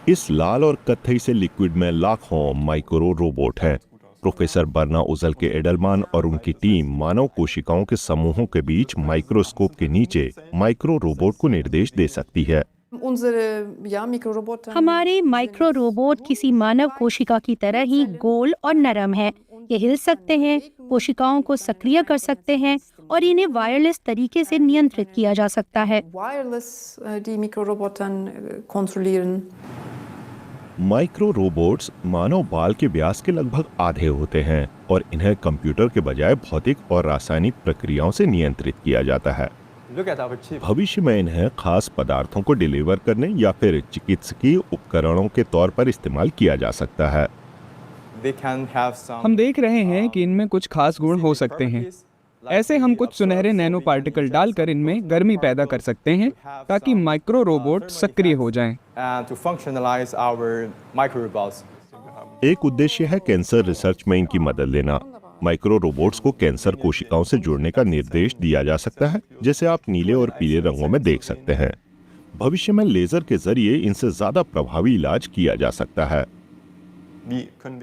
इस लाल और कत्थई से लिक्विड में लाखों माइक्रो रोबोट हैं। प्रोफेसर बर्ना उजल के एडलमान और उनकी टीम मानव कोशिकाओं के समूहों के बीच माइक्रोस्कोप के नीचे माइक्रो रोबोट को निर्देश दे सकती है। हमारे माइक्रो रोबोट किसी मानव कोशिका की तरह ही गोल और नरम है। ये हिल सकते हैं, कोशिकाओं को सक्रिय कर सकते हैं और इन्हें वायरलेस तरीके से नियंत्रित किया जा सकता है। माइक्रो रोबोट्स मानव बाल के व्यास के लगभग आधे होते हैं और इन्हें कंप्यूटर के बजाय भौतिक और रासायनिक प्रक्रियाओं से नियंत्रित किया जाता है। भविष्य में इन्हें खास पदार्थों को डिलीवर करने या फिर चिकित्सकीय उपकरणों के तौर पर इस्तेमाल किया जा सकता है। हम देख रहे हैं कि इनमें कुछ खास गुण हो सकते हैं। ऐसे हम कुछ सुनहरे नैनो पार्टिकल डालकर इनमें गर्मी पैदा कर सकते हैं ताकि माइक्रो रोबोट सक्रिय हो जाएं। एक उद्देश्य है कैंसर रिसर्च में इनकी मदद लेना। माइक्रो रोबोट्स को कैंसर कोशिकाओं से जुड़ने का निर्देश दिया जा सकता है, जैसे आप नीले और पीले रंगों में देख सकते हैं। भविष्य में लेजर के जरिए इनसे ज्यादा प्रभावी इलाज किया जा सकता है।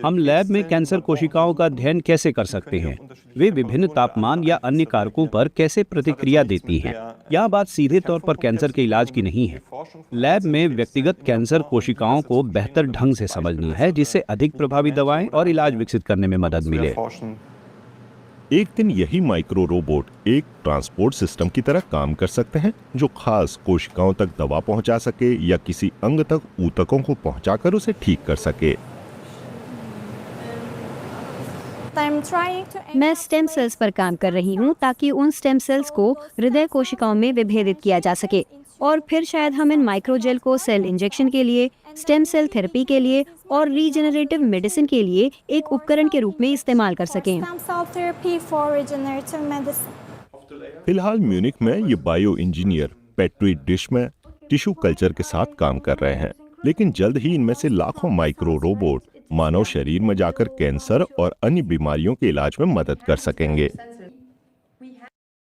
हम लैब में कैंसर कोशिकाओं का अध्ययन कैसे कर सकते हैं? वे विभिन्न तापमान या अन्य कारकों पर कैसे प्रतिक्रिया देती हैं? यह बात सीधे तौर पर कैंसर के इलाज की नहीं है। लैब में व्यक्तिगत कैंसर कोशिकाओं को बेहतर ढंग से समझनी है, जिससे अधिक प्रभावी दवाएं और इलाज विकसित करने में मदद मिले। एक दिन यही माइक्रो रोबोट एक ट्रांसपोर्ट सिस्टम की तरह काम कर सकते हैं, जो खास कोशिकाओं तक दवा पहुंचा सके या किसी अंग तक ऊतकों को पहुंचाकर उसे ठीक कर सके। मैं स्टेम सेल्स पर काम कर रही हूँ ताकि उन स्टेम सेल्स को हृदय कोशिकाओं में विभेदित किया जा सके और फिर शायद हम इन माइक्रोजेल को सेल इंजेक्शन के लिए, स्टेम सेल थेरेपी के लिए और रीजेनरेटिव मेडिसिन के लिए एक उपकरण के रूप में इस्तेमाल कर सकें। फिलहाल म्यूनिख में ये बायो इंजीनियर पेट्री डिश में टिश्यू कल्चर के साथ काम कर रहे हैं, लेकिन जल्द ही इनमें से लाखों माइक्रो रोबोट मानव शरीर में जाकर कैंसर और अन्य बीमारियों के इलाज में मदद कर सकेंगे।